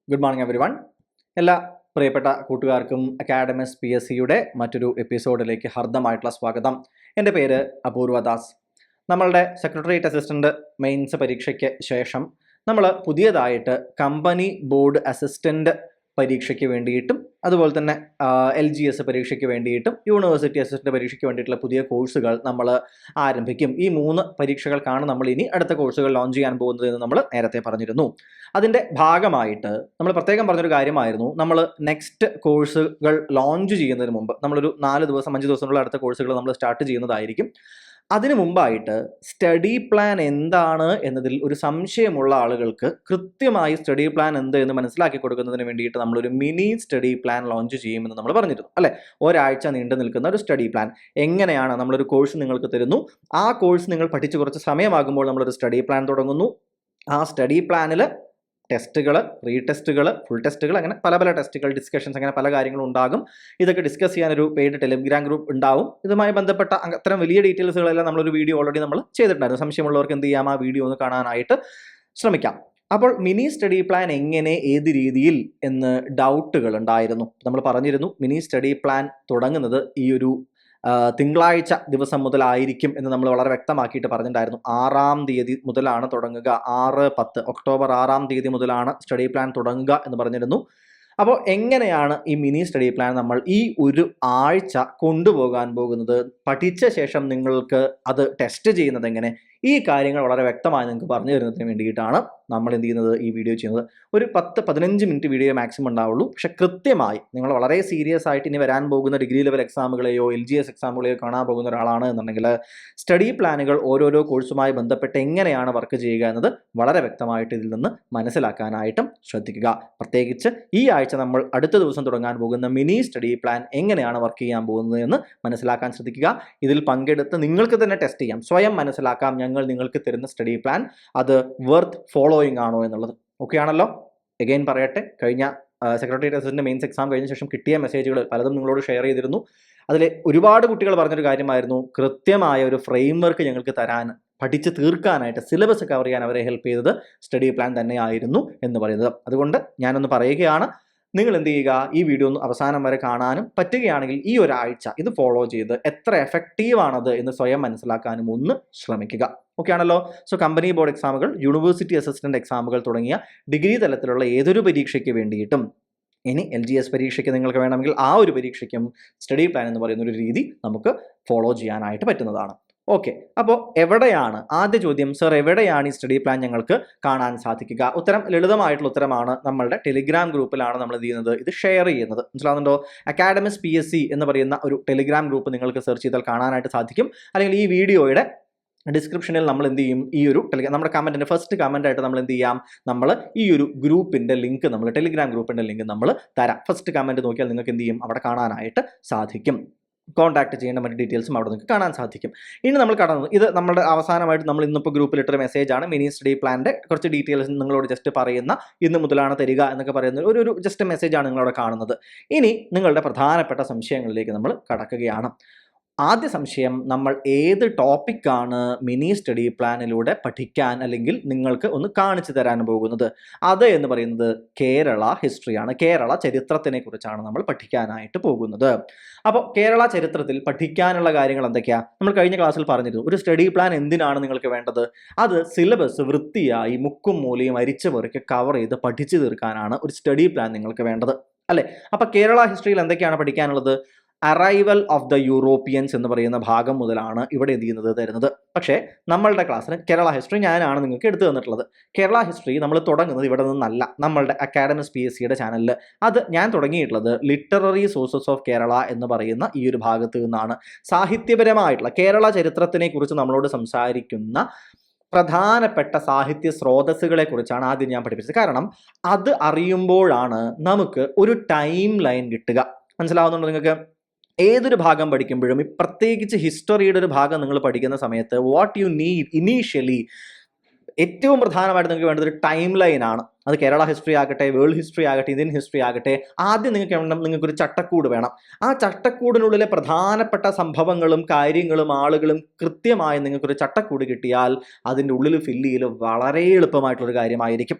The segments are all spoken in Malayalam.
Good morning every one. എല്ലാ പ്രിയപ്പെട്ട കൂട്ടുകാർക്കും അക്കാഡമിക്സ് PSCയുടെ മറ്റൊരു എപ്പിസോഡിലേക്ക് ഹർദ്ദമായിട്ടുള്ള സ്വാഗതം. എൻ്റെ പേര് അപൂർവ ദാസ്. നമ്മളുടെ സെക്രട്ടേറിയറ്റ് അസിസ്റ്റൻ്റ് മെയിൻസ് പരീക്ഷയ്ക്ക് ശേഷം നമ്മൾ പുതിയതായിട്ട് കമ്പനി ബോർഡ് അസിസ്റ്റൻ്റ് പരീക്ഷയ്ക്ക് വേണ്ടിയിട്ടും അതുപോലെ തന്നെ LGS പരീക്ഷയ്ക്ക് വേണ്ടിയിട്ടും യൂണിവേഴ്സിറ്റി അസിസ്റ്റൻ്റ് പരീക്ഷയ്ക്ക് വേണ്ടിയിട്ടുള്ള പുതിയ കോഴ്സുകൾ നമ്മൾ ആരംഭിക്കും. ഈ 3 പരീക്ഷകൾക്കാണ് നമ്മൾ ഇനി അടുത്ത കോഴ്സുകൾ ലോഞ്ച് ചെയ്യാൻ പോകുന്നത് എന്ന് നമ്മൾ നേരത്തെ പറഞ്ഞിരുന്നു. അതിൻ്റെ ഭാഗമായിട്ട് നമ്മൾ പ്രത്യേകം പറഞ്ഞൊരു കാര്യമായിരുന്നു, നമ്മൾ നെക്സ്റ്റ് കോഴ്സുകൾ ലോഞ്ച് ചെയ്യുന്നതിന് മുമ്പ് നമ്മളൊരു 4 ദിവസം 5 ദിവസത്തിനുള്ള അടുത്ത കോഴ്സുകൾ നമ്മൾ സ്റ്റാർട്ട് ചെയ്യുന്നതായിരിക്കും. അതിനു മുമ്പായിട്ട് സ്റ്റഡി പ്ലാൻ എന്താണ് എന്നതിൽ ഒരു സംശയമുള്ള ആളുകൾക്ക് കൃത്യമായി സ്റ്റഡി പ്ലാൻ എന്ത് എന്ന് മനസ്സിലാക്കി കൊടുക്കുന്നതിന് വേണ്ടിയിട്ട് നമ്മളൊരു മിനി സ്റ്റഡി പ്ലാൻ ലോഞ്ച് ചെയ്യുമെന്ന് നമ്മൾ പറഞ്ഞിരുന്നു അല്ലേ. ഒരാഴ്ച നീണ്ടു നിൽക്കുന്ന ഒരു സ്റ്റഡി പ്ലാൻ എങ്ങനെയാണ്, നമ്മളൊരു കോഴ്സ് നിങ്ങൾക്ക് തരുന്നു, ആ കോഴ്സ് നിങ്ങൾ പഠിച്ച് കുറച്ച് സമയമാകുമ്പോൾ നമ്മളൊരു സ്റ്റഡി പ്ലാൻ തുടങ്ങുന്നു. ആ സ്റ്റഡി പ്ലാനിൽ ടെസ്റ്റുകൾ, റീടെസ്റ്റുകൾ, ഫുൾ ടെസ്റ്റുകൾ, അങ്ങനെ പല പല ടെസ്റ്റുകൾ, ഡിസ്കഷൻസ്, അങ്ങനെ പല കാര്യങ്ങളും ഉണ്ടാകും. ഇതൊക്കെ ഡിസ്കസ് ചെയ്യാനൊരു പെയ്ഡ് ടെലിഗ്രാം ഗ്രൂപ്പ് ഉണ്ടാവും. ഇതുമായി ബന്ധപ്പെട്ട അത്തരം വലിയ ഡീറ്റെയിൽസുകളെല്ലാം നമ്മളൊരു വീഡിയോ ഓൾറെഡി നമ്മൾ ചെയ്തിട്ടുണ്ടായിരുന്നു. സംശയമുള്ളവർക്ക് എന്ത് ചെയ്യാം, ആ വീഡിയോ ഒന്ന് കാണാനായിട്ട് ശ്രമിക്കാം. അപ്പോൾ മിനി സ്റ്റഡി പ്ലാൻ എങ്ങനെ, ഏത് രീതിയിൽ എന്ന് ഡൗട്ടുകൾ ഉണ്ടായിരുന്നു. നമ്മൾ പറഞ്ഞിരുന്നു മിനി സ്റ്റഡി പ്ലാൻ തുടങ്ങുന്നത് ഈ ഒരു തിങ്കളാഴ്ച ദിവസം മുതലായിരിക്കും എന്ന് നമ്മൾ വളരെ വ്യക്തമാക്കിയിട്ട് പറഞ്ഞിട്ടുണ്ടായിരുന്നു. 6-ാം തീയതി മുതലാണ് തുടങ്ങുക. 6-10 ഒക്ടോബർ 6-ാം തീയതി മുതലാണ് സ്റ്റഡി പ്ലാൻ തുടങ്ങുക എന്ന് പറഞ്ഞിരുന്നു. അപ്പോൾ എങ്ങനെയാണ് ഈ മിനി സ്റ്റഡി പ്ലാൻ നമ്മൾ ഈ ഒരു ആഴ്ച കൊണ്ടുപോകാൻ പോകുന്നത്, പഠിച്ച ശേഷം നിങ്ങൾക്ക് അത് ടെസ്റ്റ് ചെയ്യുന്നത് എങ്ങനെ, ഈ കാര്യങ്ങൾ വളരെ വ്യക്തമായി നിങ്ങൾക്ക് പറഞ്ഞു തരുന്നതിന് വേണ്ടിയിട്ടാണ് നമ്മൾ എന്ത് ചെയ്യുന്നത്, ഈ വീഡിയോ ചെയ്യുന്നത്. ഒരു 10-15 മിനിറ്റ് വീഡിയോ മാക്സിമം ഉണ്ടാവുള്ളൂ. പക്ഷെ കൃത്യമായി നിങ്ങൾ വളരെ സീരിയസ് ആയിട്ട് ഇനി വരാൻ പോകുന്ന ഡിഗ്രി ലെവൽ എക്സാമുകളെയോ LGS എക്സാമുകളെയോ കാണാൻ പോകുന്ന ഒരാളാണ് എന്നുണ്ടെങ്കിൽ സ്റ്റഡി പ്ലാനുകൾ ഓരോരോ കോഴ്സുമായി ബന്ധപ്പെട്ട് എങ്ങനെയാണ് വർക്ക് ചെയ്യുക എന്നത് വളരെ വ്യക്തമായിട്ട് ഇതിൽ നിന്ന് മനസ്സിലാക്കാനായിട്ടും ശ്രദ്ധിക്കുക. പ്രത്യേകിച്ച് ഈ ആഴ്ച നമ്മൾ അടുത്ത ദിവസം തുടങ്ങാൻ പോകുന്ന മിനി സ്റ്റഡി പ്ലാൻ എങ്ങനെയാണ് വർക്ക് ചെയ്യാൻ പോകുന്നത് എന്ന് മനസ്സിലാക്കാൻ ശ്രദ്ധിക്കുക. ഇതിൽ പങ്കെടുത്ത് നിങ്ങൾക്ക് തന്നെ ടെസ്റ്റ് ചെയ്യാം, സ്വയം മനസ്സിലാക്കാം ഞങ്ങൾ നിങ്ങൾക്ക് തരുന്ന സ്റ്റഡി പ്ലാൻ അത് വർത്ത് ഫോളോയിങ് ആണോ എന്നുള്ളത്. ഓക്കെ ആണല്ലോ? എഗെയിൻ പറയട്ടെ, കഴിഞ്ഞ സെക്രട്ടേറിയറ്റ് അസിസ്റ്റന്റ് മെയിൻസ് എക്സാം കഴിഞ്ഞ ശേഷം കിട്ടിയ മെസ്സേജുകൾ പലതും നിങ്ങളോട് ഷെയർ ചെയ്തിരുന്നു. അതിൽ ഒരുപാട് കുട്ടികൾ പറഞ്ഞൊരു കാര്യമായിരുന്നു, കൃത്യമായ ഒരു ഫ്രെയിം വർക്ക് ഞങ്ങൾക്ക് തരാൻ, പഠിച്ച് തീർക്കാനായിട്ട് സിലബസ് കവർ ചെയ്യാൻ അവരെ ഹെൽപ്പ് ചെയ്തത് സ്റ്റഡി പ്ലാൻ തന്നെയായിരുന്നു എന്ന് പറയുന്നത്. അതുകൊണ്ട് ഞാനൊന്ന് പറയുകയാണ്, നിങ്ങൾ എന്ത് ചെയ്യുക, ഈ വീഡിയോ ഒന്ന് അവസാനം വരെ കാണാനും പറ്റുകയാണെങ്കിൽ ഈ ഒരാഴ്ച ഇത് ഫോളോ ചെയ്ത് എത്ര എഫക്റ്റീവാണത് എന്ന് സ്വയം മനസ്സിലാക്കാനും ഒന്ന് ശ്രമിക്കുക. ഓക്കെ ആണല്ലോ? സോ കമ്പനി ബോർഡ് എക്സാമുകൾ, യൂണിവേഴ്സിറ്റി അസിസ്റ്റന്റ് എക്സാമുകൾ തുടങ്ങിയ ഡിഗ്രി തലത്തിലുള്ള ഏതൊരു പരീക്ഷയ്ക്ക് വേണ്ടിയിട്ടും, ഇനി LGS പരീക്ഷയ്ക്ക് നിങ്ങൾക്ക് വേണമെങ്കിൽ ആ ഒരു പരീക്ഷയ്ക്കും സ്റ്റഡി പ്ലാൻ എന്ന് പറയുന്ന ഒരു രീതി നമുക്ക് ഫോളോ ചെയ്യാനായിട്ട് പറ്റുന്നതാണ്. ഓക്കെ, അപ്പോൾ എവിടെയാണ്, ആദ്യ ചോദ്യം, സർ എവിടെയാണ് ഈ സ്റ്റഡി പ്ലാൻ ഞങ്ങൾക്ക് കാണാൻ സാധിക്കുക? ഉത്തരം ലളിതമായിട്ടുള്ള ഉത്തരമാണ്. നമ്മളുടെ ടെലിഗ്രാം ഗ്രൂപ്പിലാണ് നമ്മൾ ഇത് ചെയ്യുന്നത്, ഇത് ഷെയർ ചെയ്യുന്നത്. മനസ്സിലാവുന്നുണ്ടോ? അക്കാഡമിക്സ് PSC എന്ന് പറയുന്ന ഒരു ടെലിഗ്രാം ഗ്രൂപ്പ് നിങ്ങൾക്ക് സെർച്ച് ചെയ്താൽ കാണാനായിട്ട് സാധിക്കും. അല്ലെങ്കിൽ ഈ വീഡിയോയുടെ ഡിസ്ക്രിപ്ഷനിൽ നമ്മൾ എന്ത് ചെയ്യും, ഈ ഒരു നമ്മുടെ കമൻറ്റിൻ്റെ ഫസ്റ്റ് കമൻ്റ് ആയിട്ട് നമ്മൾ എന്ത് ചെയ്യാം, നമ്മൾ ഈ ഒരു ഗ്രൂപ്പിൻ്റെ ലിങ്ക്, നമ്മൾ ടെലിഗ്രാം ഗ്രൂപ്പിൻ്റെ ലിങ്ക് നമ്മൾ തരാം. ഫസ്റ്റ് കമൻറ്റ് നോക്കിയാൽ നിങ്ങൾക്ക് എന്ത് ചെയ്യും, അവിടെ കാണാനായിട്ട് സാധിക്കും. കോൺടാക്ട് ചെയ്യേണ്ട മറ്റ് ഡീറ്റെയിൽസും അവിടെ നിങ്ങൾക്ക് കാണാൻ സാധിക്കും. ഇനി നമ്മൾ കടന്നു, ഇത് നമ്മുടെ അവസാനമായിട്ട് നമ്മൾ ഇന്നിപ്പോൾ ഗ്രൂപ്പിലിട്ടൊരു മെസ്സേജാണ്. മിനി സ്റ്റഡി പ്ലാൻ്റെ കുറച്ച് ഡീറ്റെയിൽസ് നിങ്ങളോട് ജസ്റ്റ് പറയുന്ന, ഇന്ന് മുതലാണ് തരിക എന്നൊക്കെ പറയുന്ന ഒരു ജസ്റ്റ് മെസ്സേജാണ് നിങ്ങളവിടെ കാണുന്നത്. ഇനി നിങ്ങളുടെ പ്രധാനപ്പെട്ട സംശയങ്ങളിലേക്ക് നമ്മൾ കടക്കുകയാണ്. ആദ്യ സംശയം, നമ്മൾ ഏത് ടോപ്പിക്കാണ് മിനി സ്റ്റഡി പ്ലാനിലൂടെ പഠിക്കാൻ അല്ലെങ്കിൽ നിങ്ങൾക്ക് ഒന്ന് കാണിച്ചു തരാൻ പോകുന്നത്? അത് എന്ന് പറയുന്നത് കേരള ഹിസ്റ്ററിയാണ്. കേരള ചരിത്രത്തിനെ കുറിച്ചാണ് നമ്മൾ പഠിക്കാനായിട്ട് പോകുന്നത്. അപ്പോൾ കേരള ചരിത്രത്തിൽ പഠിക്കാനുള്ള കാര്യങ്ങൾ എന്തൊക്കെയാണ്? നമ്മൾ കഴിഞ്ഞ ക്ലാസ്സിൽ പറഞ്ഞിരുന്നു, ഒരു സ്റ്റഡി പ്ലാൻ എന്തിനാണ് നിങ്ങൾക്ക് വേണ്ടത്? അത് സിലബസ് വൃത്തിയായി മുക്കും മൂലയും അരിച്ചു പെറുക്കി കവർ ചെയ്ത് പഠിച്ചു തീർക്കാനാണ് ഒരു സ്റ്റഡി പ്ലാൻ നിങ്ങൾക്ക് വേണ്ടത് അല്ലേ. അപ്പോൾ കേരള ഹിസ്റ്ററിയിൽ എന്തൊക്കെയാണ് പഠിക്കാനുള്ളത്? അറൈവൽ ഓഫ് ദ യൂറോപ്പിയൻസ് എന്ന് പറയുന്ന ഭാഗം മുതലാണ് ഇവിടെ എന്ത് ചെയ്യുന്നത്, തരുന്നത്. പക്ഷേ നമ്മളുടെ ക്ലാസ്സിന് കേരള ഹിസ്റ്ററി ഞാനാണ് നിങ്ങൾക്ക് എടുത്തു തന്നിട്ടുള്ളത്. കേരള ഹിസ്റ്ററി നമ്മൾ തുടങ്ങുന്നത് ഇവിടെ നിന്നല്ല, നമ്മളുടെ അക്കാഡമിക്സ് PSCയുടെ ചാനലിൽ. അത് ഞാൻ തുടങ്ങിയിട്ടുള്ളത് ലിറ്റററി സോഴ്സസ് ഓഫ് കേരള എന്ന് പറയുന്ന ഈ ഒരു ഭാഗത്ത് നിന്നാണ്. സാഹിത്യപരമായിട്ടുള്ള കേരള ചരിത്രത്തിനെ കുറിച്ച് നമ്മളോട് സംസാരിക്കുന്ന പ്രധാനപ്പെട്ട സാഹിത്യ സ്രോതസ്സുകളെ കുറിച്ചാണ് ആദ്യം ഞാൻ പഠിപ്പിച്ചത്. കാരണം അത് അറിയുമ്പോഴാണ് നമുക്ക് ഒരു ടൈം ലൈൻ കിട്ടുക. മനസ്സിലാവുന്നുണ്ടോ നിങ്ങൾക്ക്? ഏതൊരു ഭാഗം പഠിക്കുമ്പോഴും, പ്രത്യേകിച്ച് ഹിസ്റ്ററിയുടെ ഒരു ഭാഗം നിങ്ങൾ പഠിക്കുന്ന സമയത്ത്, വാട്ട് യു നീഡ് ഇനീഷ്യലി, ഏറ്റവും പ്രധാനമായിട്ട് നിങ്ങൾക്ക് വേണ്ടത് ഒരു ടൈം ലൈനാണ്. അത് കേരള ഹിസ്റ്ററി ആകട്ടെ, വേൾഡ് ഹിസ്റ്ററി ആകട്ടെ, ഇന്ത്യൻ ഹിസ്റ്ററി ആകട്ടെ, ആദ്യം നിങ്ങൾക്കൊരു ചട്ടക്കൂട് വേണം. ആ ചട്ടക്കൂടിനുള്ളിലെ പ്രധാനപ്പെട്ട സംഭവങ്ങളും കാര്യങ്ങളും ആളുകളും കൃത്യമായി നിങ്ങൾക്കൊരു ചട്ടക്കൂട് കിട്ടിയാൽ അതിൻ്റെ ഉള്ളിൽ ഫില്ല് ചെയ്യൽ വളരെ എളുപ്പമായിട്ടുള്ളൊരു കാര്യമായിരിക്കും.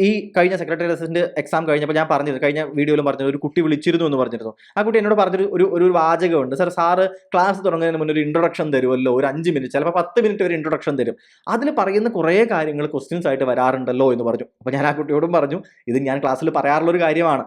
ഈ കഴിഞ്ഞ സെക്രട്ടറി അസിസ്റ്റന്റ് എക്സാം കഴിഞ്ഞപ്പോൾ ഞാൻ പറഞ്ഞിരുന്നു, കഴിഞ്ഞ വീഡിയോയിലും പറഞ്ഞത്, ഒരു കുട്ടി വിളിച്ചിരുന്നു എന്ന് പറഞ്ഞിരുന്നു. ആ കുട്ടി എന്നോട് പറഞ്ഞൊരു ഒരു വാചകമുണ്ട്, സാറ് ക്ലാസ് തുടങ്ങുന്നതിന് മുന്നേ ഒരു ഇൻട്രൊഡക്ഷൻ തരുമല്ലോ, ഒരു 5 മിനിറ്റ്, ചിലപ്പോൾ 10 മിനിറ്റ് ഒരു ഇൻട്രൊഡക്ഷൻ തരും, അതിൽ പറയുന്ന കുറേ കാര്യങ്ങൾ ക്വസ്റ്റ്യൻസ് ആയിട്ട് വരാറുണ്ടല്ലോ എന്ന് പറഞ്ഞു. അപ്പോൾ ഞാൻ ആ കുട്ടിയോടും പറഞ്ഞു, ഇത് ഞാൻ ക്ലാസ്സിൽ പറയാറുള്ള ഒരു കാര്യമാണ്.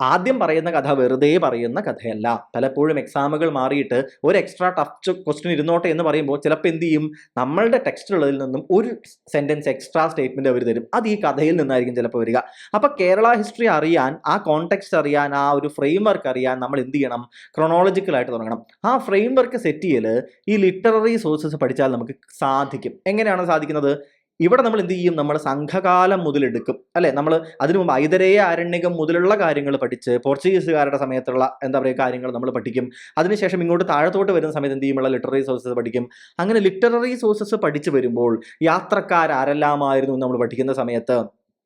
ആദ്യം പറയുന്ന കഥ വെറുതെ പറയുന്ന കഥയല്ല. പലപ്പോഴും എക്സാമുകൾ മാറിയിട്ട് ഒരു എക്സ്ട്രാ ടഫ് ക്വസ്റ്റ്യൻ ഇരുന്നോട്ടെ എന്ന് പറയുമ്പോൾ ചിലപ്പോൾ എന്ത് ചെയ്യും, നമ്മളുടെ ടെക്സ്റ്റുള്ളതിൽ നിന്നും ഒരു സെന്റൻസ് എക്സ്ട്രാ സ്റ്റേറ്റ്മെന്റ് അവർ തരും, അത് ഈ കഥയിൽ നിന്നായിരിക്കും ചിലപ്പോൾ വരിക. അപ്പൊ കേരള ഹിസ്റ്ററി അറിയാൻ, ആ കോണ്ടെക്സ്റ്റ് അറിയാൻ, ആ ഒരു ഫ്രെയിം വർക്ക് അറിയാൻ നമ്മൾ എന്ത് ചെയ്യണം, ക്രൊണോളജിക്കലായിട്ട് തുടങ്ങണം. ആ ഫ്രെയിം വർക്ക് സെറ്റ് ചെയ്യൽ ഈ ലിറ്റററി സോഴ്സസ് പഠിച്ചാൽ നമുക്ക് സാധിക്കും. എങ്ങനെയാണ് സാധിക്കുന്നത്? ഇവിടെ നമ്മൾ എന്ത് ചെയ്യും, നമ്മൾ സംഘകാലം മുതലെടുക്കും അല്ലെ. നമ്മൾ അതിനു മുമ്പ് ഐതരേയ ആരണ്യകം മുതലുള്ള കാര്യങ്ങൾ പഠിച്ച് പോർച്ചുഗീസുകാരുടെ സമയത്തുള്ള എന്താ പറയുക കാര്യങ്ങൾ നമ്മൾ പഠിക്കും. അതിനുശേഷം ഇങ്ങോട്ട് താഴത്തോട്ട് വരുന്ന സമയത്ത് എന്ത് ചെയ്യുമ്പോൾ ലിറ്റററി സോഴ്സസ് പഠിക്കും. അങ്ങനെ ലിറ്റററി സോഴ്സസ് പഠിച്ചു വരുമ്പോൾ യാത്രക്കാരെല്ലാമായിരുന്നു നമ്മൾ പഠിക്കുന്ന സമയത്ത്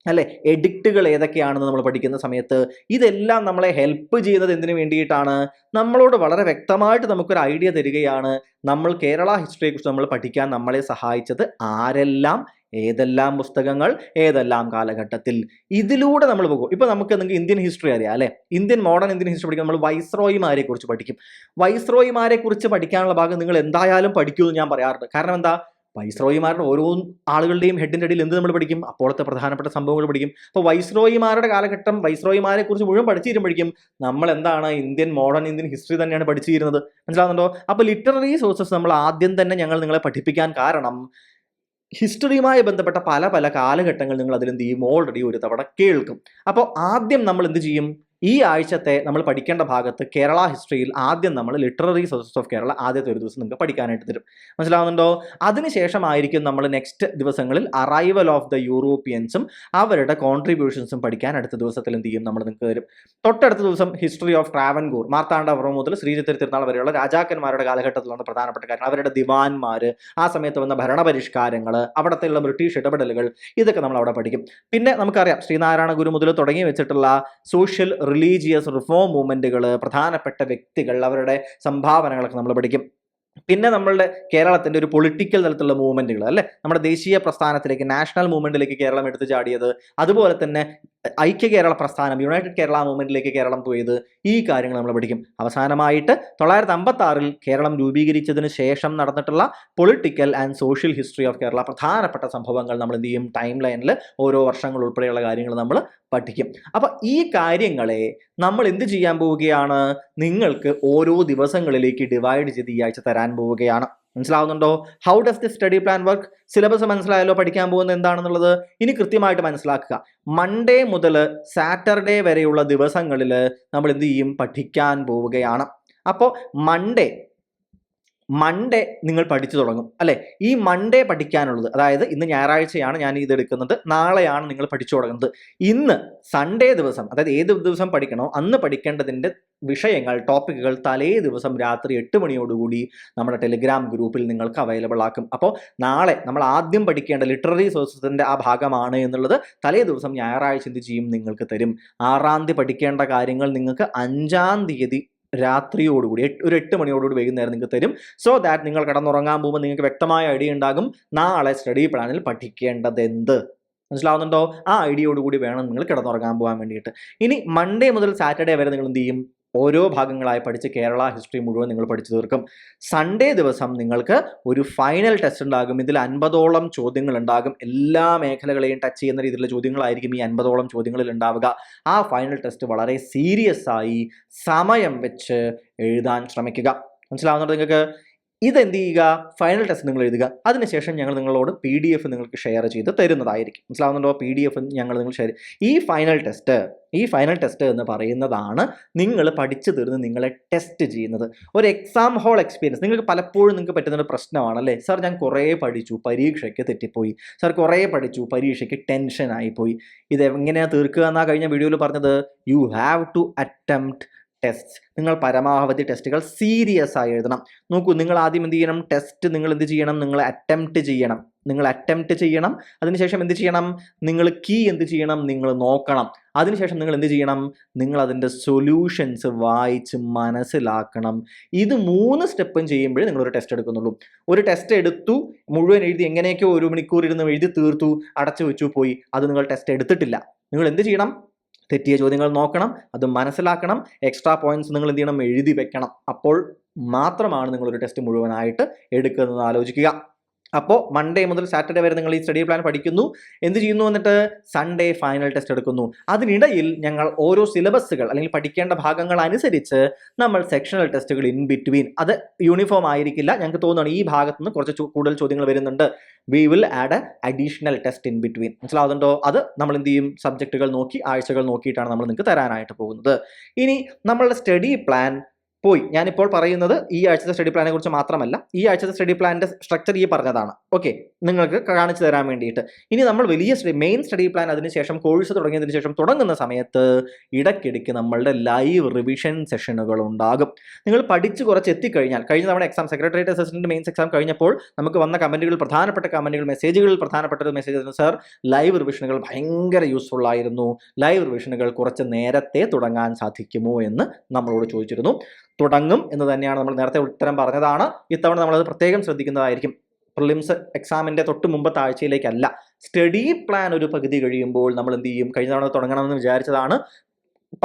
അല്ലെ, എഡിക്റ്റുകൾ ഏതൊക്കെയാണെന്ന് നമ്മൾ പഠിക്കുന്ന സമയത്ത് ഇതെല്ലാം നമ്മളെ ഹെൽപ്പ് ചെയ്യുന്നത് എന്തിനു വേണ്ടിയിട്ടാണ്, നമ്മളോട് വളരെ വ്യക്തമായിട്ട് നമുക്കൊരു ഐഡിയ തരികയാണ്, നമ്മൾ കേരള ഹിസ്റ്ററിയെക്കുറിച്ച് നമ്മൾ പഠിക്കാൻ നമ്മളെ സഹായിച്ചത് ആരെല്ലാം, ഏതെല്ലാം പുസ്തകങ്ങൾ, ഏതെല്ലാം കാലഘട്ടത്തിൽ. ഇതിലൂടെ നമ്മൾ പോകും. ഇപ്പൊ നിങ്ങൾക്ക് ഇന്ത്യൻ ഹിസ്റ്ററി അറിയാം അല്ലെ, മോഡേൺ ഇന്ത്യൻ ഹിസ്റ്ററി പഠിക്കാൻ നമ്മൾ വൈസ്രോയിമാരെ കുറിച്ച് പഠിക്കും. വൈസ്രോയിമാരെ കുറിച്ച് പഠിക്കാനുള്ള ഭാഗം നിങ്ങൾ എന്തായാലും പഠിക്കുമെന്ന് ഞാൻ പറയാറുണ്ട്. കാരണം എന്താ, വൈസ്രോയിമാരുടെ ഓരോ ആളുകളുടെയും ഹെഡിൻ്റെ അടിയിൽ എന്ത് നമ്മൾ പഠിക്കും, അപ്പോഴത്തെ പ്രധാനപ്പെട്ട സംഭവങ്ങൾ പഠിക്കും. അപ്പോൾ വൈസ്രോയിമാരുടെ കാലഘട്ടം, വൈസ്രോയിമാരെ കുറിച്ച് മുഴുവൻ പഠിച്ചു തീരുമ്പോഴേക്കും നമ്മൾ എന്താണ്, മോഡേൺ ഇന്ത്യൻ ഹിസ്റ്ററി തന്നെയാണ് പഠിച്ചു തീരുന്നത്. മനസ്സിലാവുന്നുണ്ടോ? അപ്പോൾ ലിറ്റററി സോഴ്സസ് നമ്മൾ ആദ്യം തന്നെ ഞങ്ങൾ നിങ്ങളെ പഠിപ്പിക്കാൻ കാരണം, ഹിസ്റ്ററിയുമായി ബന്ധപ്പെട്ട പല പല കാലഘട്ടങ്ങൾ നിങ്ങൾ അതിലെന്ത് ചെയ്യും, ഓൾറെഡി ഒരു തവണ കേൾക്കും. അപ്പോൾ ആദ്യം നമ്മൾ എന്ത് ചെയ്യും, ഈ ആഴ്ചത്തെ നമ്മൾ പഠിക്കേണ്ട ഭാഗത്ത് കേരള ഹിസ്റ്ററിയിൽ ആദ്യം നമ്മൾ ലിറ്റററി സോഴ്സസ് ഓഫ് കേരള ആദ്യത്തെ ഒരു ദിവസം നിങ്ങൾക്ക് പഠിക്കാനായിട്ട് തരും. മനസ്സിലാവുന്നുണ്ടോ? അതിനുശേഷമായിരിക്കും നമ്മൾ നെക്സ്റ്റ് ദിവസങ്ങളിൽ അറൈവൽ ഓഫ് ദ യൂറോപ്യൻസും അവരുടെ കോൺട്രിബ്യൂഷൻസും പഠിക്കാൻ അടുത്ത ദിവസത്തിൽ എന്ത് ചെയ്യും, നമ്മൾ നിങ്ങൾക്ക് തരും. തൊട്ടടുത്ത ദിവസം ഹിസ്റ്ററി ഓഫ് ട്രാവൻകൂർ, മാർത്താണ്ഡവർമ്മ മുതൽ ശ്രീചിത്തിര തിരുനാൾ വരെയുള്ള രാജാക്കന്മാരുടെ കാലഘട്ടത്തിലാണ് പ്രധാനപ്പെട്ട കാര്യം. അവരുടെ ദിവാൻമാർ, ആ സമയത്ത് വന്ന ഭരണപരിഷ്കാരങ്ങൾ, അവിടത്തെയുള്ള ബ്രിട്ടീഷ് ഇടപെടലുകൾ, ഇതൊക്കെ നമ്മൾ അവിടെ പഠിക്കും. പിന്നെ നമുക്കറിയാം ശ്രീനാരായണ ഗുരു മുതൽ തുടങ്ങി വെച്ചിട്ടുള്ള സോഷ്യൽ റിലീജിയസ് റിഫോം മൂവ്മെന്റുകൾ, പ്രധാനപ്പെട്ട വ്യക്തികൾ, അവരുടെ സംഭാവനകളൊക്കെ നമ്മൾ പഠിക്കും. പിന്നെ നമ്മളുടെ കേരളത്തിന്റെ ഒരു പൊളിറ്റിക്കൽ തലത്തിലുള്ള മൂവ്മെന്റുകൾ അല്ലെ, നമ്മുടെ ദേശീയ പ്രസ്ഥാനത്തിലേക്ക്, നാഷണൽ മൂവ്മെന്റിലേക്ക് കേരളം എടുത്തു ചാടിയത്, അതുപോലെ തന്നെ ഐക്യ കേരള പ്രസ്ഥാനം, യുണൈറ്റഡ് കേരള മൂവ്മെന്റിലേക്ക് കേരളം പോയത്, ഈ കാര്യങ്ങൾ നമ്മൾ പഠിക്കും. അവസാനമായിട്ട് 1956 കേരളം രൂപീകരിച്ചതിന് ശേഷം നടന്നിട്ടുള്ള political and social history of Kerala, പ്രധാനപ്പെട്ട സംഭവങ്ങൾ നമ്മൾ എന്ത് ചെയ്യും, ടൈം ലൈനിൽ ഓരോ വർഷങ്ങൾ ഉൾപ്പെടെയുള്ള കാര്യങ്ങൾ നമ്മൾ പഠിക്കും. അപ്പൊ ഈ കാര്യങ്ങളെ നമ്മൾ എന്ത് ചെയ്യാൻ പോവുകയാണ്, നിങ്ങൾക്ക് ഓരോ ദിവസങ്ങളിലേക്ക് ഡിവൈഡ് ചെയ്ത് ഈ ആഴ്ച തരാൻ പോവുകയാണ്. മനസ്സിലാവുന്നുണ്ടോ? How does the study plan work? Syllabus മനസ്സിലായല്ലോ, പഠിക്കാൻ പോകുന്നത് എന്താണെന്നുള്ളത്. ഇനി കൃത്യമായിട്ട് മനസ്സിലാക്കുക. മൺഡേ മുതൽ സാറ്റർഡേ വരെയുള്ള ദിവസങ്ങളിൽ നമ്മൾ എന്ത് ചെയ്യും, പഠിക്കാൻ പോവുകയാണ്. അപ്പോൾ മൺഡേ നിങ്ങൾ പഠിച്ചു തുടങ്ങും അല്ലെ. ഈ മൺഡേ പഠിക്കാനുള്ളത്, അതായത് ഇന്ന് ഞായറാഴ്ചയാണ് ഞാൻ ഇത് എടുക്കുന്നത്, നാളെയാണ് നിങ്ങൾ പഠിച്ചു തുടങ്ങുന്നത്. ഇന്ന് സൺഡേ ദിവസം, അതായത് ഏത് ദിവസം പഠിക്കണോ അന്ന് പഠിക്കേണ്ടതിൻ്റെ വിഷയങ്ങൾ, ടോപ്പിക്കുകൾ തലേ ദിവസം രാത്രി 8 മണിയോടുകൂടി നമ്മുടെ ടെലിഗ്രാം ഗ്രൂപ്പിൽ നിങ്ങൾക്ക് അവൈലബിൾ ആക്കും. അപ്പോൾ നാളെ നമ്മൾ ആദ്യം പഠിക്കേണ്ട ലിറ്റററി സോഴ്സസിൻ്റെ ആ ഭാഗമാണ് എന്നുള്ളത് തലേ ദിവസം ഞായറാഴ്ച എന്ത് ചെയ്യും, നിങ്ങൾക്ക് തരും. 6-ാം തീയതി പഠിക്കേണ്ട കാര്യങ്ങൾ നിങ്ങൾക്ക് 5-ാം തീയതി രാത്രിയോടുകൂടി ഒരു 8 മണിയോടുകൂടി വൈകുന്നേരം നിങ്ങൾക്ക് തരും. സോ ദാറ്റ് നിങ്ങൾ കിടന്നുറങ്ങാൻ പോകുമ്പോൾ നിങ്ങൾക്ക് വ്യക്തമായ ഐഡിയ ഉണ്ടാകും നാളെ സ്റ്റഡി പ്ലാനിൽ പഠിക്കേണ്ടത് എന്ത്. മനസ്സിലാവുന്നുണ്ടോ? ആ ഐഡിയയോടുകൂടി വേണം നിങ്ങൾ കിടന്നുറങ്ങാൻ പോകാൻ വേണ്ടിയിട്ട്. ഇനി മൺഡേ മുതൽ സാറ്റർഡേ വരെ നിങ്ങൾ എന്ത് ചെയ്യും, ഓരോ ഭാഗങ്ങളായി പഠിച്ച് കേരള ഹിസ്റ്ററി മുഴുവൻ നിങ്ങൾ പഠിച്ചു തീർക്കും. സൺഡേ ദിവസം നിങ്ങൾക്ക് ഒരു ഫൈനൽ ടെസ്റ്റ് ഉണ്ടാകും. ഇതിൽ 50ഓളം ചോദ്യങ്ങൾ ഉണ്ടാകും. എല്ലാ മേഖലകളെയും ടച്ച് ചെയ്യുന്ന രീതിയിലുള്ള ചോദ്യങ്ങളായിരിക്കും ഈ 50ഓളം ചോദ്യങ്ങളിൽ ഉണ്ടാവുക. ആ ഫൈനൽ ടെസ്റ്റ് വളരെ സീരിയസ് ആയി സമയം വെച്ച് എഴുതാൻ ശ്രമിക്കുക. മനസ്സിലാവുന്നുണ്ടോ നിങ്ങൾക്ക്? ഇതെന്ത് ചെയ്യുക, ഫൈനൽ ടെസ്റ്റ് നിങ്ങൾ എഴുതുക. അതിനുശേഷം ഞങ്ങൾ നിങ്ങളോട് PDF നിങ്ങൾക്ക് ഷെയർ ചെയ്ത് തരുന്നതായിരിക്കും. മനസ്സിലാവുന്നുണ്ടോ? PDF നിങ്ങൾ ഷെയർ. ഈ ഫൈനൽ ടെസ്റ്റ് എന്ന് പറയുന്നതാണ് നിങ്ങൾ പഠിച്ചു തീർന്ന് നിങ്ങളെ ടെസ്റ്റ് ചെയ്യുന്നത്. ഒരു എക്സാം ഹോൾ എക്സ്പീരിയൻസ് നിങ്ങൾക്ക് പലപ്പോഴും പറ്റുന്നൊരു പ്രശ്നമാണ് അല്ലേ. സാർ ഞാൻ കുറേ പഠിച്ചു, പരീക്ഷയ്ക്ക് തെറ്റിപ്പോയി. സാർ കുറേ പഠിച്ചു, പരീക്ഷയ്ക്ക് ടെൻഷനായിപ്പോയി. ഇത് എങ്ങനെയാണ് തീർക്കുക എന്നാണ് കഴിഞ്ഞ വീഡിയോയിൽ പറഞ്ഞത്. You have to attempt test. നിങ്ങൾ പരമാവധി ടെസ്റ്റുകൾ സീരിയസ് ആയി എഴുതണം. നോക്കൂ, നിങ്ങൾ ആദ്യം എന്ത് ചെയ്യണം, ടെസ്റ്റ് നിങ്ങൾ എന്ത് ചെയ്യണം, നിങ്ങൾ അറ്റംപ്റ്റ് ചെയ്യണം. നിങ്ങൾ അറ്റംപ്റ്റ് ചെയ്യണം. അതിനുശേഷം എന്ത് ചെയ്യണം? നിങ്ങൾ കീ എന്ത് ചെയ്യണം? നിങ്ങൾ നോക്കണം. അതിനുശേഷം നിങ്ങൾ എന്ത് ചെയ്യണം? നിങ്ങൾ അതിൻ്റെ സൊല്യൂഷൻസ് വായിച്ച് മനസ്സിലാക്കണം. ഇത് 3 സ്റ്റെപ്പും ചെയ്യുമ്പോഴേ നിങ്ങളൊരു ടെസ്റ്റ് എടുക്കുന്നുള്ളൂ. ഒരു ടെസ്റ്റ് എടുത്തു, മുഴുവൻ എഴുതി, എങ്ങനെയൊക്കെയോ 1 മണിക്കൂർ ഇരുന്ന് എഴുതി തീർത്തു, അടച്ചു വെച്ചു, പോയി. അത് നിങ്ങൾ ടെസ്റ്റ് എടുത്തിട്ടില്ല. നിങ്ങൾ എന്ത് ചെയ്യണം? തെറ്റിയ ചോദ്യങ്ങൾ നോക്കണം, അത് മനസ്സിലാക്കണം, എക്സ്ട്രാ പോയിന്റ്സ് നിങ്ങൾ എന്ത് ചെയ്യണം? എഴുതി വെക്കണം. അപ്പോൾ മാത്രമാണ് നിങ്ങളൊരു ടെസ്റ്റ് മുഴുവനായിട്ട് എടുക്കുന്നത് ആലോചിക്കുക. അപ്പോൾ മൺഡേ മുതൽ സാറ്റർഡേ വരെ നിങ്ങൾ ഈ സ്റ്റഡി പ്ലാൻ പഠിക്കുന്നു. എന്ത് ചെയ്യുന്നു? എന്നിട്ട് സൺഡേ ഫൈനൽ ടെസ്റ്റ് എടുക്കുന്നു. അതിനിടയിൽ ഞങ്ങൾ ഓരോ സിലബസുകൾ അല്ലെങ്കിൽ പഠിക്കേണ്ട ഭാഗങ്ങൾ അനുസരിച്ച് നമ്മൾ സെക്ഷണൽ ടെസ്റ്റുകൾ ഇൻ ബിറ്റ്വീൻ, അത് യൂണിഫോം ആയിരിക്കില്ല. ഞങ്ങൾക്ക് തോന്നുകയാണ് ഈ ഭാഗത്ത് നിന്ന് കുറച്ച് കൂടുതൽ ചോദ്യങ്ങൾ വരുന്നുണ്ട്, we will add A additional test in between. മനസ്സിലാവുന്നുണ്ടോ? അത് നമ്മൾ എന്ത് ചെയ്യും? സബ്ജക്റ്റുകൾ നോക്കി, ആഴ്ചകൾ നോക്കിയിട്ടാണ് നമ്മൾ നിങ്ങൾക്ക് തരാനായിട്ട് പോകുന്നത്. ഇനി നമ്മളുടെ സ്റ്റഡി പ്ലാൻ പോയി. ഞാനിപ്പോൾ പറയുന്നത് ഈ ആഴ്ചത്തെ സ്റ്റഡി പ്ലാനെ കുറിച്ച് മാത്രമല്ല. ഈ ആഴ്ചത്തെ സ്റ്റഡി പ്ലാനിന്റെ സ്ട്രക്ചർ ഈ പറഞ്ഞതാണ്. ഓക്കെ, നിങ്ങൾക്ക് കാണിച്ചു തരാൻ വേണ്ടിയിട്ട്. ഇനി നമ്മൾ വലിയ മെയിൻ സ്റ്റഡി പ്ലാൻ അതിനുശേഷം കോഴ്സ് തുടങ്ങിയതിനു ശേഷം തുടങ്ങുന്ന സമയത്ത് ഇടയ്ക്കിടയ്ക്ക് നമ്മളുടെ ലൈവ് റിവിഷൻ സെഷനുകൾ ഉണ്ടാകും. നിങ്ങൾ പഠിച്ച് കുറച്ച് എത്തിക്കഴിഞ്ഞാൽ, കഴിഞ്ഞ തവണ exam secretariat assistant mains exam കഴിഞ്ഞപ്പോൾ നമുക്ക് വന്ന കമന്റുകൾ, പ്രധാനപ്പെട്ട കമന്റുകൾ, മെസ്സേജുകളിൽ പ്രധാനപ്പെട്ട ഒരു മെസ്സേജ് ആയിരുന്നു, സർ ലൈവ് റിവിഷനുകൾ ഭയങ്കര യൂസ്ഫുൾ ആയിരുന്നു, ലൈവ് റിവിഷനുകൾ കുറച്ച് നേരത്തെ തുടങ്ങാൻ സാധിക്കുമോ എന്ന് നമ്മളോട് ചോദിച്ചിരുന്നു. തുടങ്ങും എന്ന് തന്നെയാണ് നമ്മൾ നേരത്തെ ഉത്തരം പറഞ്ഞതാണ്. ഇത്തവണ നമ്മളത് പ്രത്യേകം ശ്രദ്ധിക്കുന്നതായിരിക്കും. പ്രിലിംസ് എക്സാമിന്റെ തൊട്ട് മുമ്പത്തെ ആഴ്ചയിലേക്കല്ല. സ്റ്റഡി പ്ലാൻ ഒരു പകുതി കഴിയുമ്പോൾ നമ്മൾ എന്ത് ചെയ്യും? കഴിഞ്ഞ തവണ തുടങ്ങണമെന്ന് വിചാരിച്ചതാണ്,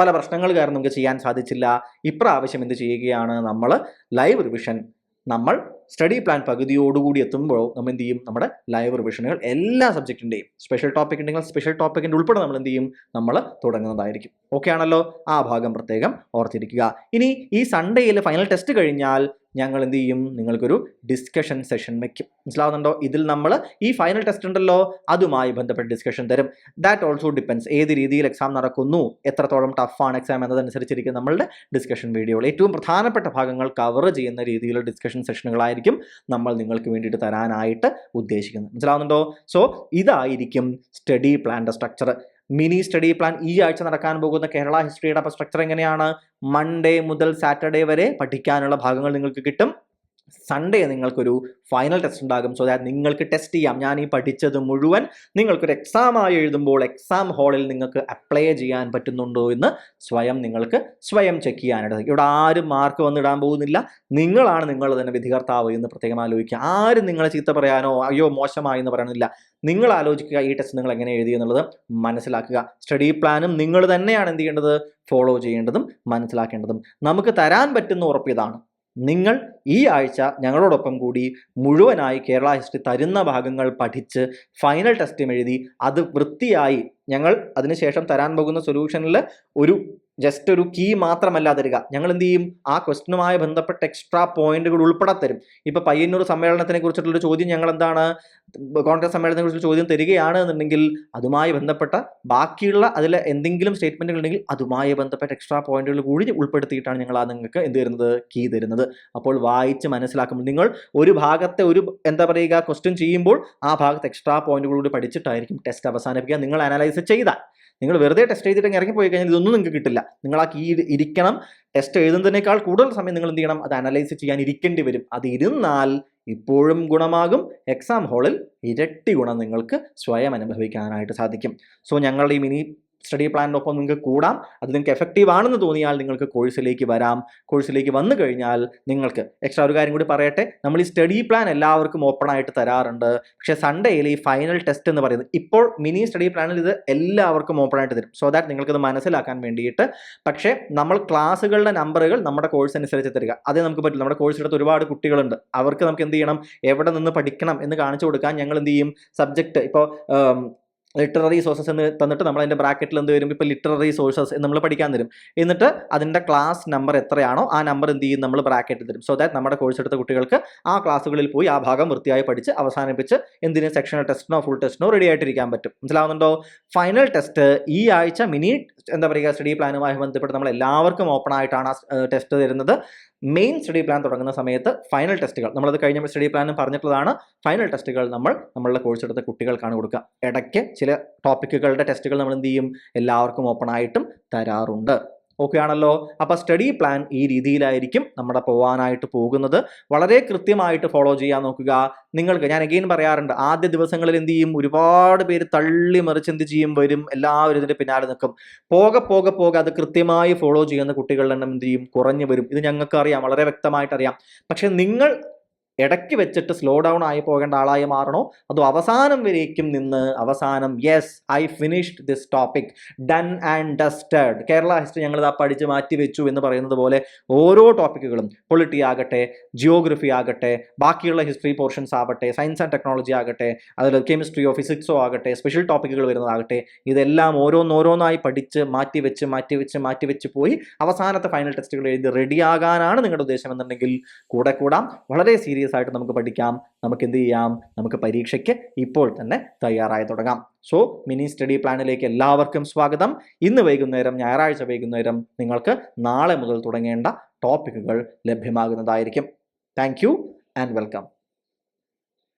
പല പ്രശ്നങ്ങൾ കാരണം നമുക്ക് ചെയ്യാൻ സാധിച്ചില്ല. ഇപ്രാവശ്യം എന്ത് ചെയ്യുകയാണ്? നമ്മൾ ലൈവ് റിവിഷൻ, നമ്മൾ സ്റ്റഡി പ്ലാൻ പകുതിയോടുകൂടി എത്തുമ്പോൾ നമ്മൾ എന്ത് ചെയ്യും? നമ്മുടെ ലൈവ് റിവിഷനുകൾ എല്ലാ സബ്ജക്റ്റിൻ്റെയും, സ്പെഷ്യൽ ടോപ്പിക് ഉണ്ടെങ്കിൽ സ്പെഷ്യൽ ടോപ്പിക്കിൻ്റെ ഉൾപ്പെടെ നമ്മൾ എന്ത് ചെയ്യും? നമ്മൾ തുടങ്ങുന്നതായിരിക്കും. ഓക്കെ ആണല്ലോ? ആ ഭാഗം പ്രത്യേകം ഓർത്തിരിക്കുക. ഇനി ഈ സൺഡേയിൽ ഫൈനൽ ടെസ്റ്റ് കഴിഞ്ഞാൽ ഞങ്ങൾ എന്ത് ചെയ്യും? നിങ്ങൾക്കൊരു ഡിസ്കഷൻ സെഷൻ വെക്കും. മനസ്സിലാവുന്നുണ്ടോ? ഇതിൽ നമ്മൾ ഈ ഫൈനൽ ടെസ്റ്റ് ഉണ്ടല്ലോ, അതുമായി ബന്ധപ്പെട്ട് ഡിസ്കഷൻ തരും. ദാറ്റ് ഓൾസോ ഡിപ്പെൻസ്, ഏത് രീതിയിൽ എക്സാം നടക്കുന്നു, എത്രത്തോളം ടഫാണ് എക്സാം എന്നതനുസരിച്ചിരിക്കും നമ്മളുടെ ഡിസ്കഷൻ വീഡിയോകൾ. ഏറ്റവും പ്രധാനപ്പെട്ട ഭാഗങ്ങൾ കവർ ചെയ്യുന്ന രീതിയിലുള്ള ഡിസ്കഷൻ സെഷനുകളായിരിക്കും നമ്മൾ നിങ്ങൾക്ക് വേണ്ടിയിട്ട് തരാനായിട്ട് ഉദ്ദേശിക്കുന്നത്. മനസ്സിലാവുന്നുണ്ടോ? സോ ഇതായിരിക്കും സ്റ്റഡി പ്ലാന്റെ സ്ട്രക്ചർ. മിനി സ്റ്റഡി പ്ലാൻ ഈ ആഴ്ച നടക്കാൻ പോകുന്ന കേരള ഹിസ്റ്ററിയുടെ സ്ട്രക്ചർ എങ്ങനെയാണ്? മൺഡേ മുതൽ സാറ്റർഡേ വരെ പഠിക്കാനുള്ള ഭാഗങ്ങൾ നിങ്ങൾക്ക് കിട്ടും. സൺഡേ നിങ്ങൾക്കൊരു ഫൈനൽ ടെസ്റ്റ് ഉണ്ടാകും. സോ ദാറ്റ് നിങ്ങൾക്ക് ടെസ്റ്റ് ചെയ്യാം, ഞാൻ ഈ പഠിച്ചത് മുഴുവൻ നിങ്ങൾക്കൊരു എക്സാമായി എഴുതുമ്പോൾ എക്സാം ഹാളിൽ നിങ്ങൾക്ക് അപ്ലൈ ചെയ്യാൻ പറ്റുന്നുണ്ടോ എന്ന് നിങ്ങൾക്ക് സ്വയം ചെക്ക് ചെയ്യാനായിട്ട്. ഇവിടെ ആരും മാർക്ക് വന്നിടാൻ പോകുന്നില്ല. നിങ്ങളാണ് നിങ്ങൾ തന്നെ വിധികർത്താവ് എന്ന് പ്രത്യേകം ആലോചിക്കുക. ആരും നിങ്ങളെ ചീത്ത പറയാനോ അയ്യോ മോശമായി എന്ന് പറയാനില്ല. നിങ്ങൾ ആലോചിക്കുക, ഈ ടെസ്റ്റ് നിങ്ങൾ എങ്ങനെ എഴുതി എന്നുള്ളത് മനസ്സിലാക്കുക. സ്റ്റഡി പ്ലാനും നിങ്ങൾ തന്നെയാണ് എന്ത് ചെയ്യേണ്ടത്? ഫോളോ ചെയ്യേണ്ടതും മനസ്സിലാക്കേണ്ടതും. നമുക്ക് തരാൻ പറ്റുന്ന ഉറപ്പിതാണ്, നിങ്ങൾ ഈ ആഴ്ച ഞങ്ങളോടൊപ്പം കൂടി മുഴുവനായി കേരള ഹിസ്റ്ററി തരുന്ന ഭാഗങ്ങൾ പഠിച്ച് ഫൈനൽ ടെസ്റ്റും എഴുതി അത് വൃത്തിയായി, ഞങ്ങൾ അതിനുശേഷം തരാൻ പോകുന്ന സൊല്യൂഷനിൽ ജസ്റ്റ് ഒരു കീ മാത്രമല്ല തരിക. ഞങ്ങൾ എന്ത് ചെയ്യും? ആ ക്വസ്റ്റനുമായി ബന്ധപ്പെട്ട എക്സ്ട്രാ പോയിന്റുകൾ ഉൾപ്പെടെ തരും. ഇപ്പൊ പയ്യന്നൂർ സമ്മേളനത്തിനെ കുറിച്ചിട്ടുള്ള ചോദ്യം ഞങ്ങൾ എന്താണ്, കോൺഗ്രസ് സമ്മേളനത്തെ കുറിച്ചുള്ള ചോദ്യം തരികയാണ് എന്നുണ്ടെങ്കിൽ അതുമായി ബന്ധപ്പെട്ട ബാക്കിയുള്ള അതിൽ എന്തെങ്കിലും സ്റ്റേറ്റ്മെന്റുകൾ ഉണ്ടെങ്കിൽ അതുമായി ബന്ധപ്പെട്ട എക്സ്ട്രാ പോയിന്റുകൾ കൂടി ഉൾപ്പെടുത്തിയിട്ടാണ് ഞങ്ങൾ ആ നിങ്ങൾക്ക് എന്ത് തരുന്നത്? കീ തരുന്നത്. അപ്പോൾ വായിച്ച് മനസ്സിലാക്കുമ്പോൾ നിങ്ങൾ ഒരു ഭാഗത്തെ ക്വസ്റ്റ്യൻ ചെയ്യുമ്പോൾ ആ ഭാഗത്ത് എക്സ്ട്രാ പോയിന്റുകൾ കൂടി പഠിച്ചിട്ടായിരിക്കും ടെസ്റ്റ് അവസാനിപ്പിക്കുക. നിങ്ങൾ അനലൈസ് ചെയ്താൽ, നിങ്ങൾ വെറുതെ ടെസ്റ്റ് ചെയ്തിട്ട് ഇറങ്ങിപ്പോയി കഴിഞ്ഞാൽ ഇതൊന്നും നിങ്ങൾക്ക് കിട്ടില്ല. നിങ്ങൾ ആ കീ ഇരിക്കണം. ടെസ്റ്റ് എഴുതുന്നതിനേക്കാൾ കൂടുതൽ സമയം നിങ്ങൾ എന്ത് ചെയ്യണം? അത് അനലൈസ് ചെയ്യാൻ ഇരിക്കേണ്ടി വരും. അത് ഇരുന്നാൽ ഇപ്പോഴും ഗുണമാകും. എക്സാം ഹാളിൽ ഇരട്ടി ഗുണം നിങ്ങൾക്ക് സ്വയം അനുഭവിക്കാനായിട്ട് സാധിക്കും. സോ ഞങ്ങളുടെ ഈ മിനി സ്റ്റഡി പ്ലാനിനൊപ്പം നിങ്ങൾക്ക് കൂടാം. അത് നിങ്ങൾക്ക് എഫക്റ്റീവ് ആണെന്ന് തോന്നിയാൽ നിങ്ങൾക്ക് കോഴ്സിലേക്ക് വരാം. കോഴ്സിലേക്ക് വന്നു കഴിഞ്ഞാൽ നിങ്ങൾക്ക് എക്സ്ട്രാ ഒരു കാര്യം കൂടി പറയട്ടെ, നമ്മൾ ഈ സ്റ്റഡി പ്ലാൻ എല്ലാവർക്കും ഓപ്പൺ ആയിട്ട് തരാറുണ്ട്. പക്ഷേ സൺഡേയിൽ ഈ ഫൈനൽ ടെസ്റ്റ് എന്ന് പറയുന്നത്, ഇപ്പോൾ മിനി സ്റ്റഡി പ്ലാനിൽ ഇത് എല്ലാവർക്കും ഓപ്പൺ ആയിട്ട് തരും. സോ ദാറ്റ് നിങ്ങൾക്കത് മനസ്സിലാക്കാൻ വേണ്ടിയിട്ട്. പക്ഷേ നമ്മൾ ക്ലാസ്സുകളുടെ നമ്പറുകൾ നമ്മുടെ കോഴ്സ് അനുസരിച്ച് തരിക. അതേ നമുക്ക് പറ്റില്ല. നമ്മുടെ കോഴ്സ് എടുത്ത് ഒരുപാട് കുട്ടികളുണ്ട്. അവർക്ക് നമുക്ക് എന്ത് ചെയ്യണം? എവിടെ നിന്ന് പഠിക്കണം എന്ന് കാണിച്ചു കൊടുക്കാൻ ഞങ്ങൾ എന്ത് ചെയ്യും? സബ്ജക്റ്റ് ഇപ്പോൾ ലിറ്റററി സോഴ്സസ് എന്ന് തന്നിട്ട് നമ്മൾ അതിൻ്റെ ബ്രാക്കറ്റിൽ എന്ത് വരും? ഇപ്പോൾ ലിറ്റററി സോഴ്സസ് എന്ന് നമ്മൾ പഠിക്കാൻ തരും. എന്നിട്ട് അതിൻ്റെ ക്ലാസ് നമ്പർ എത്രയാണോ ആ നമ്പർ എന്ത് ചെയ്യും? നമ്മൾ ബ്രാക്കറ്റിൽ തരും. സോ ദാറ്റ് നമ്മുടെ കോഴ്സ് എടുത്ത കുട്ടികൾക്ക് ആ ക്ലാസ്സുകളിൽ പോയി ആ ഭാഗം വൃത്തിയായി പഠിച്ച് അവസാനിപ്പിച്ച് എന്തിനും സെക്ഷണൽ ടെസ്റ്റിനോ ഫുൾ ടെസ്റ്റിനോ റെഡി ആയിട്ടിരിക്കാൻ പറ്റും. മനസ്സിലാവുന്നുണ്ടോ? ഫൈനൽ ടെസ്റ്റ് ഈ ആഴ്ച മിനി സ്റ്റഡി പ്ലാനുമായി ബന്ധപ്പെട്ട് നമ്മൾ എല്ലാവർക്കും ഓപ്പൺ ആയിട്ടാണ് ടെസ്റ്റ് തരുന്നത്. മെയിൻ സ്റ്റഡി പ്ലാൻ തുടങ്ങുന്ന സമയത്ത് ഫൈനൽ ടെസ്റ്റുകൾ, നമ്മളത് കഴിഞ്ഞ സ്റ്റഡി പ്ലാനും പറഞ്ഞിട്ടുള്ളതാണ്, ഫൈനൽ ടെസ്റ്റുകൾ നമ്മളുടെ കോഴ്സ് എടുത്ത കുട്ടികൾക്കാണ് കൊടുക്കുക. ഇടയ്ക്ക് ചില ടോപ്പിക്കുകളുടെ ടെസ്റ്റുകൾ നമ്മൾ എന്ത് ചെയ്യും? എല്ലാവർക്കും ഓപ്പൺ ആയിട്ടും തരാറുണ്ട്. ഓക്കെ ആണല്ലോ. അപ്പോൾ സ്റ്റഡി പ്ലാൻ ഈ രീതിയിലായിരിക്കും നമ്മുടെ പോകാനായിട്ട് പോകുന്നത്. വളരെ കൃത്യമായിട്ട് ഫോളോ ചെയ്യാൻ നോക്കുക. നിങ്ങൾക്ക് ഞാൻ അഗെയിൻ പറയാറുണ്ട്, ആദ്യ ദിവസങ്ങളിൽ എന്ത് ചെയ്യും, ഒരുപാട് പേര് തള്ളി മറിച്ച് എന്ത് ചെയ്യും, വരും, എല്ലാവരും ഇതിന്റെ പിന്നാലെ നിൽക്കും. പോകെ പോകെ പോകെ അത് കൃത്യമായി ഫോളോ ചെയ്യുന്ന കുട്ടികളുടെ എണ്ണം എന്ത് ചെയ്യും, കുറഞ്ഞു വരും. ഇത് ഞങ്ങൾക്ക് അറിയാം, വളരെ വ്യക്തമായിട്ട് അറിയാം. പക്ഷെ നിങ്ങൾ ഇടയ്ക്ക് വെച്ചിട്ട് സ്ലോ ഡൗൺ ആയി പോകേണ്ട ആളായി മാറണോ, അതോ അവസാനം വരേക്കും നിന്ന് അവസാനം yes I finished this topic, done and dusted, Kerala history ഞങ്ങളിതാ പഠിച്ച് മാറ്റി വെച്ചു എന്ന് പറയുന്നത് പോലെ ഓരോ ടോപ്പിക്കുകളും, പൊളിറ്റി ആകട്ടെ, ജിയോഗ്രഫി ആകട്ടെ, ബാക്കിയുള്ള ഹിസ്റ്ററി പോർഷൻസ് ആവട്ടെ, സയൻസ് ആൻഡ് ടെക്നോളജി ആകട്ടെ, അതിൽ കെമിസ്ട്രിയോ ഫിസിക്സോ ആകട്ടെ, സ്പെഷ്യൽ ടോപ്പിക്കുകൾ വരുന്നതാകട്ടെ, ഇതെല്ലാം ഓരോന്നോരോന്നായി പഠിച്ച് മാറ്റി വെച്ച് പോയി അവസാനത്തെ ഫൈനൽ ടെസ്റ്റുകൾ എഴുതി റെഡിയാകാനാണ് നിങ്ങളുടെ ഉദ്ദേശം എന്നുണ്ടെങ്കിൽ കൂടെ കൂടാം. വളരെ സീരിയസ് ആയിട്ട് നമുക്ക് പഠിക്കാം. നമുക്ക് എന്ത് ചെയ്യാം, നമുക്ക് പരീക്ഷയ്ക്ക് ഇപ്പോൾ തന്നെ തയ്യാറായി തുടങ്ങാം. സോ മിനി സ്റ്റഡി പ്ലാനിലേക്ക് എല്ലാവർക്കും സ്വാഗതം. ഇന്ന് വൈകുന്നേരം, ഞായറാഴ്ച വൈകുന്നേരം നിങ്ങൾക്ക് നാളെ മുതൽ തുടങ്ങേണ്ട ടോപ്പിക്കുകൾ ലഭ്യമാകുന്നതായിരിക്കും. Thank you and welcome.